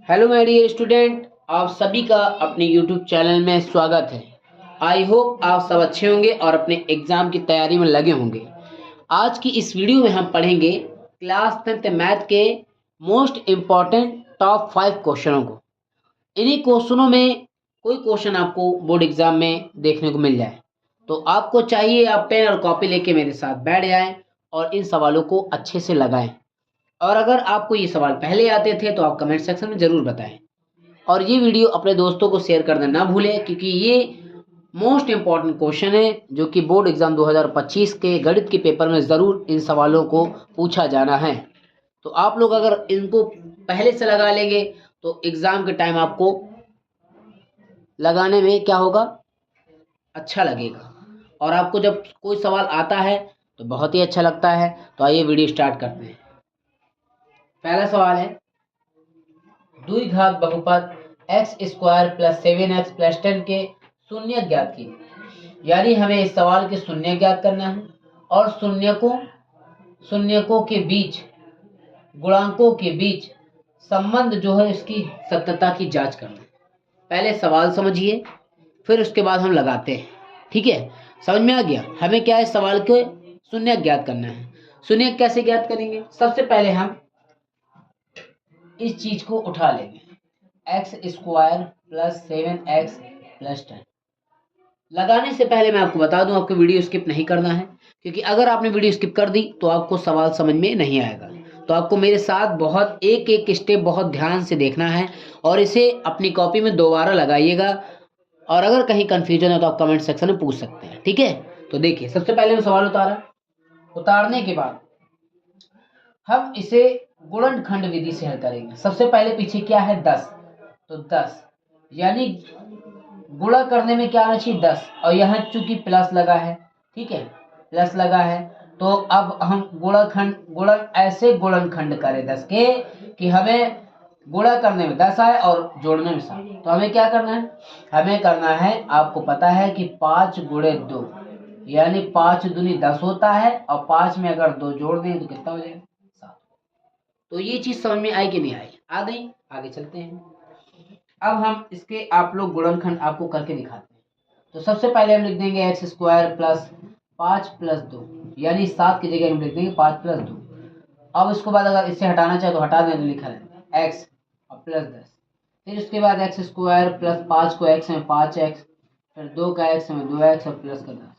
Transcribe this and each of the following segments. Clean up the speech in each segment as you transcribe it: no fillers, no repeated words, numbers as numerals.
Hello my dear student, आप सभी का अपने यूट्यूब चैनल में स्वागत है। आई होप आप सब अच्छे होंगे और अपने एग्ज़ाम की तैयारी में लगे होंगे। आज की इस वीडियो में हम पढ़ेंगे क्लास 10th मैथ के मोस्ट इम्पॉर्टेंट टॉप 5 क्वेश्चनों को। इन्हीं क्वेश्चनों में कोई क्वेश्चन आपको बोर्ड एग्ज़ाम में देखने को मिल जाए तो आपको चाहिए आप पेन और कॉपी लेके मेरे साथ बैठ जाएं और इन सवालों को अच्छे से लगाएं। और अगर आपको ये सवाल पहले आते थे तो आप कमेंट सेक्शन में ज़रूर बताएं और ये वीडियो अपने दोस्तों को शेयर करना ना भूलें, क्योंकि ये मोस्ट इम्पॉर्टेंट क्वेश्चन है जो कि बोर्ड एग्जाम 2025 के गणित के पेपर में ज़रूर इन सवालों को पूछा जाना है। तो आप लोग अगर इनको पहले से लगा लेंगे तो एग्ज़ाम के टाइम आपको लगाने में क्या होगा, अच्छा लगेगा और आपको जब कोई सवाल आता है तो बहुत ही अच्छा लगता है। तो आइए वीडियो स्टार्ट करते हैं। पहला सवाल है, द्विघात बहुपद x² + 7x + 10 के शून्य ज्ञात कीजिए। यानी हमें इस सवाल के शून्य ज्ञात करना है और शून्यकों के बीच, गुणांकों के बीच संबंध जो है इसकी सत्यता की जांच करना है। पहले सवाल समझिए, फिर उसके बाद हम लगाते हैं। ठीक है, समझ में आ गया? हमें क्या है, सवाल के शून्य ज्ञात करना है। शून्य कैसे ज्ञात करेंगे? सबसे पहले हम इस चीज को उठा लेंगे, x² + 7x + 10। लगाने से पहले मैं आपको बता दूं, आपको वीडियो स्किप नहीं करना है, क्योंकि अगर आपने वीडियो स्किप कर दी तो आपको सवाल समझ में नहीं आएगा। तो आपको मेरे साथ बहुत एक एक स्टेप बहुत ध्यान से देखना है और इसे अपनी कॉपी में दोबारा लगाइएगा। और अगर कहीं कंफ्यूजन है तो आप कमेंट सेक्शन में पूछ सकते हैं। ठीक है, तो देखिए, सबसे पहले मैं सवाल उतारा। उतारने के बाद हम इसे गुणनखंड विधि से हल करेंगे। सबसे पहले पीछे क्या है, 10, तो 10 यानी गुणा करने में क्या आना चाहिए, 10, और यहाँ चूंकि प्लस लगा है, ठीक है, प्लस लगा है, तो अब हम ऐसे गुणनखंड करें 10 के कि हमें गुणा करने में 10 आए और जोड़ने में 7। तो हमें क्या करना है, हमें करना है, आपको पता है कि 5 × 2 यानी 5 दूनी 10 होता है और 5 में अगर 2 जोड़ दें तो कितना हो जाएगा, 7। तो ये चीज समझ में आई कि नहीं आई? आ गई? आगे चलते हैं। अब हम इसके आप लोग गुणनखंड आपको करके दिखाते हैं। तो सबसे पहले हम लिख देंगे x² + 5 + 2 यानी 7 की जगह हम लिख देंगे 5 + 2। अब इसके बाद अगर इससे हटाना चाहे तो हटा दें, तो लिखा है x और +10। फिर उसके बाद x² + 5 को x में 5x, फिर 2 का x में 2x और प्लस का 10।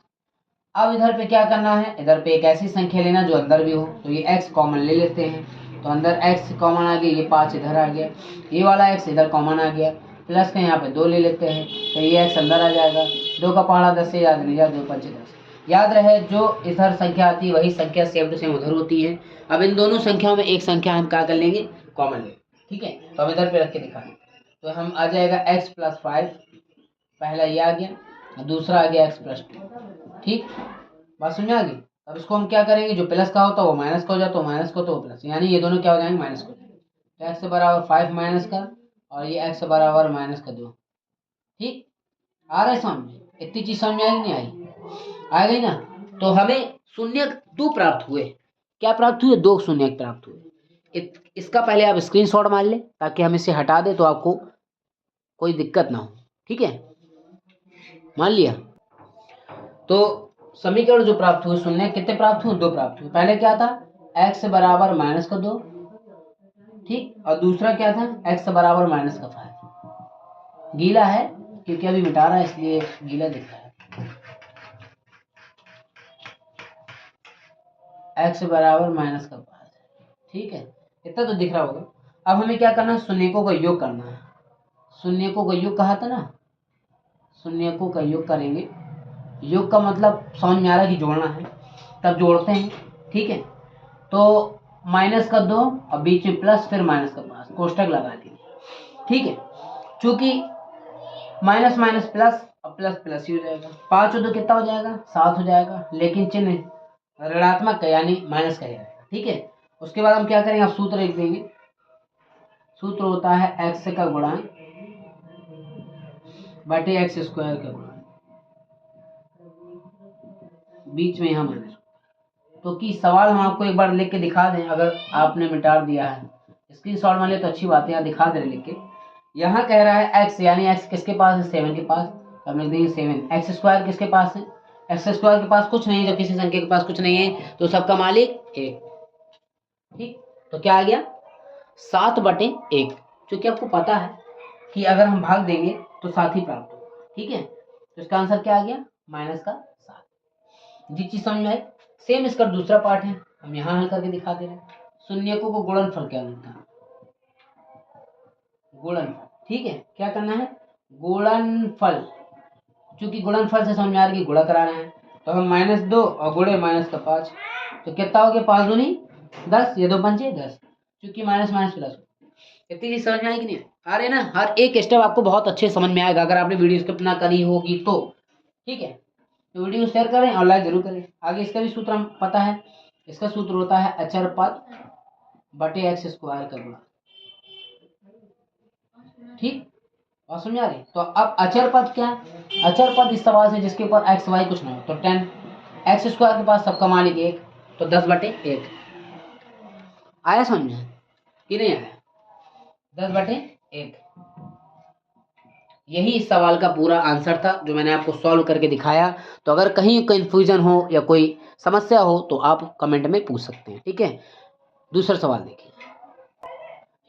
अब इधर पे क्या करना है, इधर पे एक ऐसी संख्या लेना जो अंदर भी हो। तो ये x कॉमन ले लेते हैं, तो अंदर x कॉमन आ गया, ये 5 इधर आ गया, ये वाला x इधर कॉमन आ गया, प्लस का यहाँ पे 2 ले लेते हैं, तो ये x अंदर आ जाएगा। 2 का पहाड़ा 10 से याद नहीं, 2 × 5 = 10। याद रहे, जो इधर संख्या आती है वही संख्या सेम टू सेम उधर होती है। अब इन दोनों संख्याओं में एक संख्या हम क्या कर लेंगे, कॉमन लेंगे। ठीक है, तो हम इधर पे रख के दिखाएंगे। तो हम आ जाएगा x + 5, पहला ये आ गया, दूसरा आ गया x + 2। ठीक, बात समझ में आ गई? अब इसको हम क्या करेंगे, जो प्लस का होता है वो माइनस का हो जाता है, माइनस का तो वो प्लस, यानी ये दोनों क्या हो जाएंगे, माइनस का हो जाएंगे। तो x = 5 माइनस का और ये x = -2। ठीक, आ रहा है समझ में? इतनी चीज समझ में आई नहीं आई? आ गई ना? तो हमें शून्य 2 प्राप्त हुए। क्या प्राप्त हुए? 2 शून्य प्राप्त हुए। इसका पहले आप स्क्रीनशॉट मार ले ताकि हम इसे हटा दे तो आपको कोई दिक्कत ना हो। ठीक है, मान लिया? तो समीकरण जो प्राप्त हुए, शून्य कितने प्राप्त हुए, 2 प्राप्त हुए। पहले क्या था, x = -2, ठीक, और दूसरा क्या था, x = -5। गीला है क्योंकि अभी मिटा रहा है इसलिए गीला दिख रहा है। x = -5, ठीक है, इतना तो दिख रहा होगा। अब हमें क्या करना है, शून्यकों का योग करना है। शून्यकों का योग कहा था ना, शून्यकों का योग करेंगे। योग का मतलब समझ में आ रहा है कि जोड़ना है, तब जोड़ते हैं। ठीक है, तो -2 और बीच में प्लस, फिर -5, कोष्टक लगा दिए। ठीक है, चूंकि माइनस माइनस प्लस और प्लस प्लस ही हो जाएगा। 5 और 2 कितना हो जाएगा, 7 हो जाएगा, लेकिन चिन्ह ऋणात्मक का यानी माइनस का ही रहेगा। ठीक है, उसके बाद हम क्या करेंगे, आप सूत्र लिख देंगे। सूत्र होता है x का गुणांक बटे x² का गुणांक, बीच में यहाँ माइनस। तो कि सवाल हम आपको एक बार लिख के दिखा दें, अगर आपने मिटा दिया है स्क्रीनशॉट मान ले तो अच्छी बात है, यहाँ दिखा दे रहे लिख के। यहाँ कह रहा है x, यानी x किसके पास है, 7 के पास, अब लिख देंगे 7। एक्स स्क्वायर किसके पास है, एक्स स्क्वायर के पास कुछ नहीं है, जब किसी संख्या के पास कुछ नहीं है तो सबका मालिक 1। ठीक, तो क्या आ गया 7/1, क्योंकि आपको पता है कि अगर हम भाग देंगे तो 7 ही प्राप्त होगा। ठीक है, तो इसका आंसर क्या आ गया, -7। जी चीज समझ में आई। सेम इसका दूसरा पार्ट है, हम यहाँ हल करके दिखा दे रहे हैं। शून्यकों को गुणनफल क्या मिलता है, गुणनफल। ठीक है, क्या करना है, गुणनफल। चूंकि गुणनफल से समझ में आ रहा है कि गुणा कराना है, तो हम -2 और गुणे -5, तो कितना हो गया, 5 दूनी 10, ये 2 पंचे 10, क्योंकि माइनस माइनस प्लस। इतनी चीज समझ में आई कि नहीं आ रही ना। हर एक स्टेप आपको बहुत अच्छे समझ में आएगा अगर आपने वीडियो स्किप ना करी होगी तो। ठीक है, तो वीडियो को शेयर करें और लाइक जरूर करें। आगे इसका भी सूत्र हम पता है, इसका सूत्र होता है अचर पद बटे x स्क्वायर का गुणा। ठीक, और समझ आ रही। तो अब अचर पद क्या है, अचर पद इस सवाल से जिसके ऊपर x y कुछ ना हो, तो 10, x स्क्वायर के पास सबका मालिक 1, तो 10/1 आया समझ में कि नहीं आया, 10/1। यही इस सवाल का पूरा आंसर था जो मैंने आपको सॉल्व करके दिखाया। तो अगर कहीं कंफ्यूजन हो या कोई समस्या हो तो आप कमेंट में पूछ सकते हैं। ठीक है, दूसरा सवाल देखिए,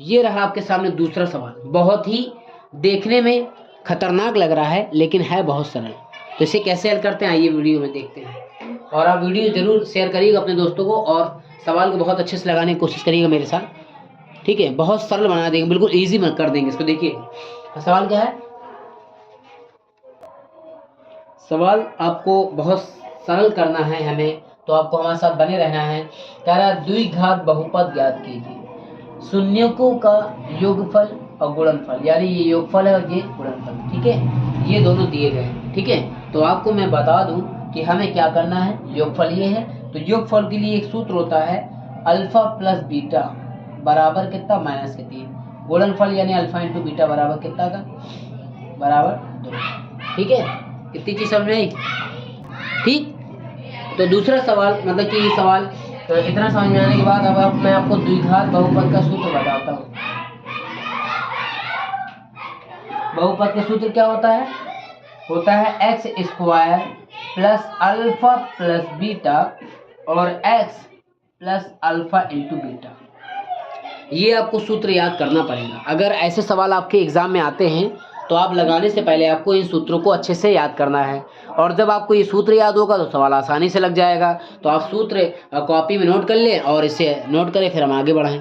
ये रहा आपके सामने दूसरा सवाल। बहुत ही देखने में खतरनाक लग रहा है लेकिन है बहुत सरल। तो इसे कैसे हल करते हैं आइए वीडियो में देखते हैं। और आप वीडियो जरूर शेयर करिएगा अपने दोस्तों को और सवाल को बहुत अच्छे से लगाने की कोशिश करिएगा मेरे साथ। ठीक है, बहुत सरल बना देंगे, बिल्कुल ईजी कर देंगे इसको। देखिए सवाल क्या है, सवाल आपको बहुत सरल करना है हमें, तो आपको हमारे साथ बने रहना है। कह रहा है द्विघात बहुपद ज्ञात कीजिए, शून्यकों का योगफल और गुणनफल, यानी ये योगफल है और ये गुणनफल। ठीक है, ये दोनों दिए गए हैं। ठीक है, तो आपको मैं बता दूं कि हमें क्या करना है, योगफल ये है, तो योगफल के लिए एक सूत्र होता है अल्फा प्लस बीटा बराबर कितना, -3। गुणनफल यानी अल्फा इंटू बीटा बराबर कितना का, बराबर 2। ठीक है, कितनी चीज समझ में आई। ठीक, तो दूसरा सवाल मतलब कि ये सवाल तो इतना समझ में आने के बाद अब मैं आपको द्विघात बहुपद का सूत्र बताता हूँ। बहुपद का सूत्र क्या होता है, होता है x square plus alpha plus beta और x plus alpha into beta. ये आपको सूत्र याद करना पड़ेगा। अगर ऐसे सवाल आपके एग्जाम में आते हैं तो आप लगाने से पहले आपको इन सूत्रों को अच्छे से याद करना है, और जब आपको ये सूत्र याद होगा तो सवाल आसानी से लग जाएगा। तो आप सूत्र कॉपी में नोट कर लें और इसे नोट करें, फिर हम आगे बढ़ें।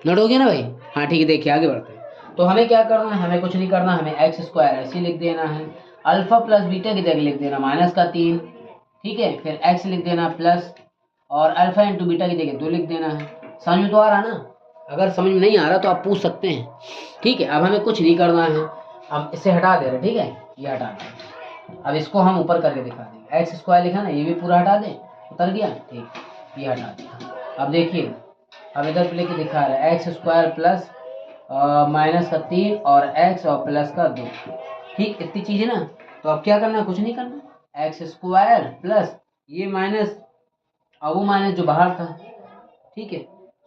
नोट हो गया ना भाई, हाँ ठीक है, देखिए आगे बढ़ते हैं। तो हमें क्या करना है, हमें कुछ नहीं करना, हमें एक्स स्क्वायर ऐसे लिख देना है, अल्फा प्लस बीटा की जगह लिख देना -3। ठीक है, फिर एक्स लिख देना प्लस, और अल्फा इंटू बीटा की जगह 2 लिख देना है। समझ में तो आ रहा ना, अगर समझ में नहीं आ रहा तो आप पूछ सकते हैं। ठीक है, अब हमें कुछ नहीं करना है, हम इसे हटा दे रहे हैं। ठीक है, ये हटा दें। अब इसको हम ऊपर करके दिखा देंगे, एक्स स्क्वायर लिखा ना, ये भी पूरा हटा दें, उतर गया। ठीक, ये हटा दें। अब देखिए, अब इधर पे लेके दिखा रहा है एक्स स्क्वायर प्लस -3 और एक्स और प्लस का 2। ठीक, इतनी चीज है ना। तो अब क्या करना है, कुछ नहीं करना, एक्स स्क्वायर प्लस ये माइनस और वो माइनस जो बाहर था। ठीक है,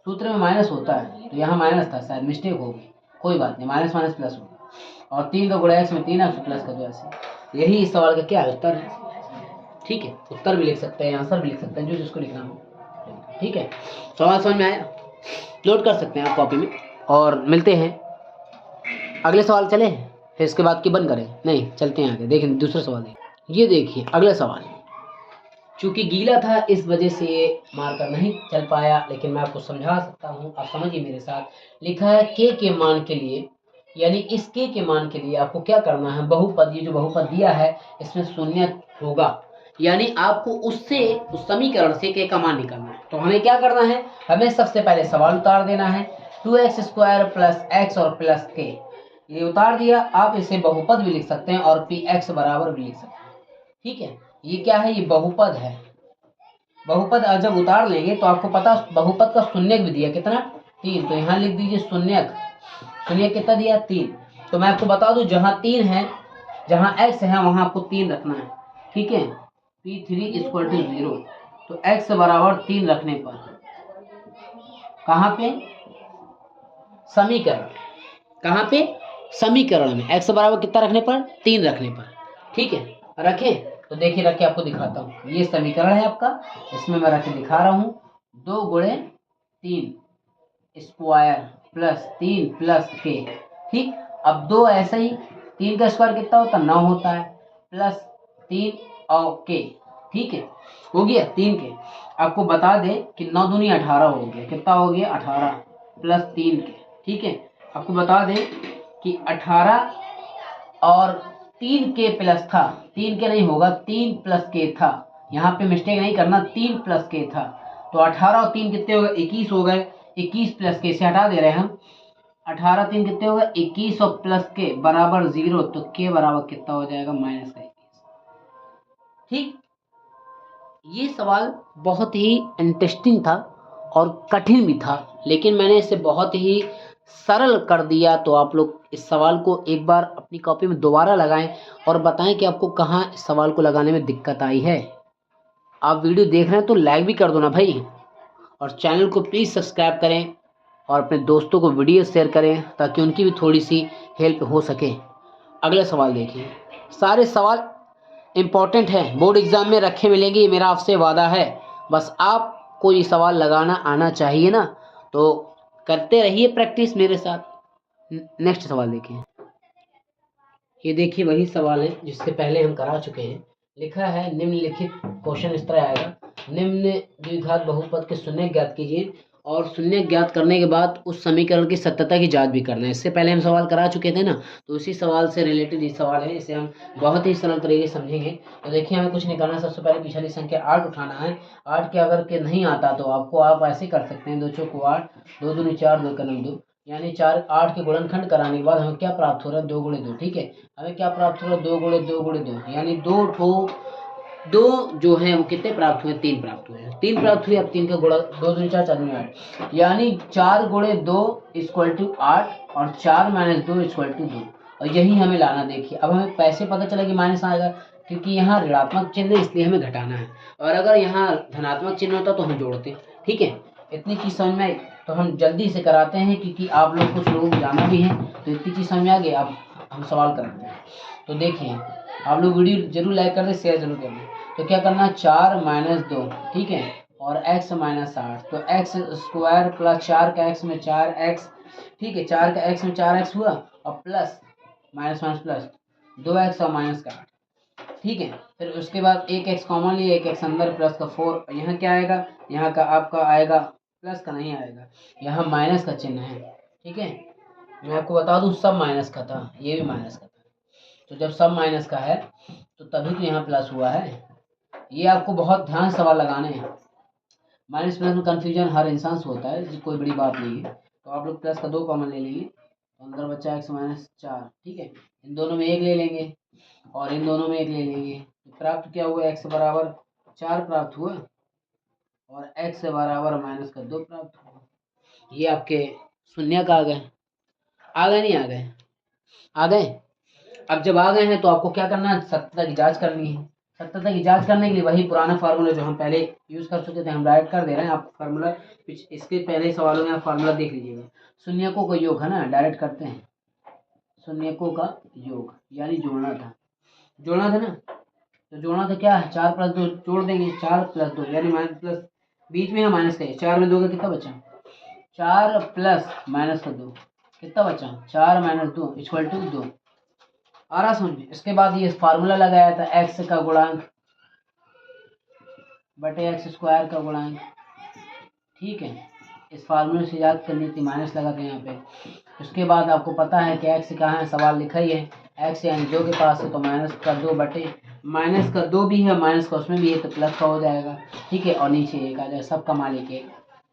सूत्र में माइनस होता है तो यहाँ माइनस था, शायद मिस्टेक होगी, कोई बात नहीं, माइनस माइनस प्लस होगा, और 3 का गुणा एक्स में 3 एक्स प्लस का 2 ऐसे। यही इस सवाल का क्या है, उत्तर है। ठीक है, उत्तर भी लिख सकते हैं, आंसर भी लिख सकते हैं, जो जिसको लिखना हो। ठीक है, सवाल समझ में आया, नोट कर सकते हैं आप कॉपी में। और मिलते हैं अगले सवाल, चले फिर इसके बाद की बंद करें, नहीं चलते हैं आगे। देखें दूसरा सवाल, ये देखिए अगला सवाल। चूंकि गीला था इस वजह से ये मारकर नहीं चल पाया, लेकिन मैं आपको समझा सकता हूँ, आप समझिए मेरे साथ। लिखा है के के मान के लिए, यानी इस के मान के लिए आपको क्या करना है, बहुपद, ये जो बहुपद दिया है इसमें शून्य होगा, यानी आपको उससे उस समीकरण से के का मान निकालना है। तो हमें क्या करना है, हमें सबसे पहले सवाल उतार देना है, 2x स्क्वायर प्लस एक्स और प्लस के, ये उतार दिया। आप इसे बहुपद भी लिख सकते हैं और px बराबर भी लिख सकते हैं। ठीक है, ये क्या है, ये बहुपद है। बहुपद जब उतार लेंगे तो आपको पता बहुपद का शून्यक भी दिया, कितना, 3, तो यहाँ लिख दीजिए शून्यक। शून्यक कितना दिया, 3। तो मैं आपको बता दूं, जहाँ 3 है, जहाँ x है वहाँ आपको 3 रखना है। ठीक है, p3 = 0, तो x बराबर 3 रखने पर कहाँ पे, समीकरण। कहाँ पे? समीकरण में। x बराबर कितना रखने पर? 3 रखने पर। ठीक है, रखें तो देखिए, रख के आपको दिखाता हूँ। ये समीकरण है आपका, इसमें मैं रख के दिखा रहा हूँ। 2 गुणे 3 स्क्वायर प्लस 3 प्लस के। ठीक, अब 2 ऐसा ही, 3 का स्क्वायर कितना होता है? 9 होता है, प्लस 3 और के। ठीक है, हो गया 3 के। आपको बता दें कि 9 दूनी 18 हो गया। कितना हो गया? 18 प्लस 3 के। ठीक है, आपको बता दें कि 18 और 3 के प्लस था, 3 के नहीं होगा, 3 प्लस के था। यहाँ पे मिस्टेक नहीं करना, 3 प्लस के था। तो 18 और 3 कितने हो गए? 21 हो गए। 21 प्लस के से हटा दे रहे हैं हम। 18 3 कितने हो गए? 21 और प्लस के बराबर 0। तो के बराबर कितना हो जाएगा? -21। ठीक, ये सवाल बहुत ही इंटरेस्टिंग था और कठिन भी था, लेकिन मैंने इसे बहुत ही सरल कर दिया। तो आप लोग इस सवाल को एक बार अपनी कॉपी में दोबारा लगाएं और बताएं कि आपको कहाँ इस सवाल को लगाने में दिक्कत आई है। आप वीडियो देख रहे हैं तो लाइक भी कर दो ना भाई, और चैनल को प्लीज़ सब्सक्राइब करें और अपने दोस्तों को वीडियो शेयर करें ताकि उनकी भी थोड़ी सी हेल्प हो सके। अगला सवाल देखिए। सारे सवाल इम्पॉर्टेंट है, बोर्ड एग्जाम में रखे मिलेंगे, ये मेरा आपसे वादा है। बस आपको ये सवाल लगाना आना चाहिए ना, तो करते रहिए प्रैक्टिस मेरे साथ। नेक्स्ट सवाल देखिए। ये देखिए वही सवाल है जिससे पहले हम करा चुके हैं। लिखा है निम्नलिखित क्वेश्चन इस तरह आएगा, निम्न द्विघात बहुपद के शून्य ज्ञात कीजिए और शून्य ज्ञात करने के बाद उस समीकरण की सत्यता की जांच भी करना है। इससे पहले हम सवाल करा चुके थे ना, तो उसी सवाल से रिलेटेड ये सवाल है। इसे हम बहुत ही सरल तरीके से समझेंगे। तो देखिए, हमें कुछ नहीं करना, सबसे पहले पिछली संख्या 8 उठाना है। 8 के अगर के नहीं आता तो आपको आप ऐसे कर सकते हैं, 2 चौको 8, 2 दूनी 4, 2 कलम 2, यानी 4 8 के गुणनखंड कराने के बाद हमें क्या प्राप्त हो रहा है? 2 गुणे 2। ठीक है, हमें क्या प्राप्त हो रहा है? 2 गुणे 2 गुणे 2, यानी 2 जो है वो कितने प्राप्त हुए? 3 प्राप्त हुए। 3 प्राप्त हुए। अब 3 का गुणा, 2 दूनी 4, 4 दूनी 8, यानी 4 गुणे 2 इक्वल टू 8 और 4 माइनस 2 इक्वल टू 2। और यही हमें लाना। देखिए, अब हमें पैसे पता चला कि माइनस आएगा, क्योंकि यहाँ ऋणात्मक चिन्ह है इसलिए हमें घटाना है, और अगर यहाँ धनात्मक चिन्ह होता तो हम जोड़ते। ठीक है, इतनी चीज़ समझ में आई। तो हम जल्दी से कराते हैं क्योंकि आप लोग, कुछ लोगों को जाना भी है, तो इतनी चीज़ समझ में आ गई। अब हम सवाल कराते हैं। तो देखिए, आप लोग वीडियो जरूर लाइक कर दें, शेयर जरूर कर दें। तो क्या करना? 4 माइनस 2, ठीक है, और x माइनस 8। तो एक्स स्क्वायर प्लस 4 का x में 4x, ठीक है, 4 का x में 4x हुआ, और plus minus minus plus 2x और माइनस का 8। ठीक है, फिर उसके बाद एक x कॉमन लिए, एक x अंदर, प्लस का 4। यहाँ क्या आएगा? यहाँ का आपका आएगा, प्लस का नहीं आएगा, यहाँ माइनस का चिन्ह है। ठीक है, मैं आपको बता दूं सब माइनस का था, ये भी माइनस का था। तो जब सब माइनस का है तो तभी तो यहाँ प्लस हुआ है। ये आपको बहुत ध्यान सवाल लगाने हैं। माइनस प्लस में कन्फ्यूजन हर इंसान से होता है, कोई बड़ी बात नहीं है। तो आप लोग प्लस का 2 कॉमन ले लेंगे, तो अंदर बचा x माइनस 4। ठीक है, इन दोनों में 1 ले लेंगे और इन दोनों में 1 ले लेंगे। तो प्राप्त क्या हुआ? x बराबर 4 प्राप्त हुआ और x बराबर माइनस का 2 प्राप्त हुआ। ये आपके शून्य का आ गए। आ गए नहीं आ गए? आ गए। अब जब आ गए हैं तो आपको क्या करना है? सत्यता की जांच करनी है। सत्यता की जांच करने के लिए वही पुराना फार्मूला जो हम पहले यूज कर चुके थे, हम राइट कर दे रहे हैं आपको फार्मूला। इसके पहले सवालों में आप फार्मूला देख लीजिएगा। शून्यकों का योग है ना, डायरेक्ट करते हैं। शून्यकों का योग यानी जोड़ना था, जोड़ना था ना। तो जोड़ना था क्या है? 4 प्लस 2 जोड़ देंगे, 4 प्लस 2 यानी माइनस प्लस, बीच में है माइनस का। 4 में 2 का कितना बचा? 4 प्लस माइनस का 2 कितना बचा? 4 माइनस 2 इक्वल टू 2। आ रहा समझ में? इसके बाद ये फार्मूला लगाया था, x का गुणांक बटे एक्स स्क्वायर का गुणांक। ठीक है, इस फार्मूले से याद करनी थी, माइनस लगा के यहाँ पे। उसके बाद आपको पता है कि x कहाँ है, सवाल लिखा ही है, x यानी 2 के पास है, तो माइनस का 2 बटे माइनस का 2 भी है, माइनस का उसमें भी है, तो प्लस का हो जाएगा। ठीक है, और नीचे 1 आ जाए, सबका मालिक 1।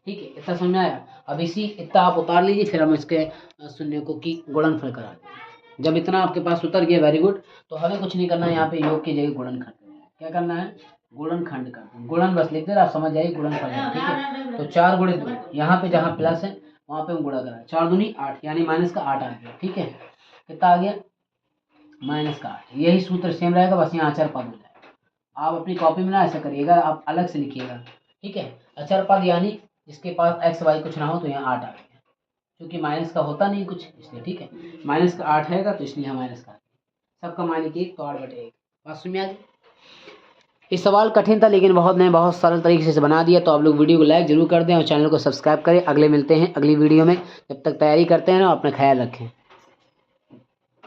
ठीक है, इतना समझ में आया? अब इतना आप उतार लीजिए, फिर हम इसके शून्यकों की गुणनफल करा देंगे। जब इतना आपके पास उतर गया, वेरी गुड। तो हमें कुछ नहीं करना है, यहाँ पे योग की जगह गुणनखंड करना है। क्या करना है? गुणनखंड करना है। गुणन बस लिख दे रहा, आप समझ जाइए गुणनफल है। ठीक है, तो 4 गुणे 2, यहाँ पे जहाँ प्लस है वहाँ पे हम गुणा करा, 4 दूनी 8 यानी माइनस का 8 आ गया। ठीक है, कितना आ गया? माइनस का 8। यही सूत्र सेम रहेगा, बस यहाँ अचर पद हो जाएगा। आप अपनी कॉपी में ना ऐसा करिएगा, आप अलग से लिखिएगा। ठीक है, अचर पद यानी जिसके पास x y कुछ ना हो, तो यहाँ 8 आ गया। क्योंकि माइनस का होता नहीं कुछ इसलिए, ठीक है। माइनस का 8 है तो इसलिए हम माइनस का, सबका मान की 1 तो 8/1। बात समझ में आ गई। इस सवाल कठिन था लेकिन बहुत सरल तरीके से बना दिया। तो आप लोग वीडियो को लाइक जरूर कर दें और चैनल को सब्सक्राइब करें। अगले मिलते हैं अगली वीडियो में, जब तक तैयारी करते हैं ना, अपना ख्याल रखें।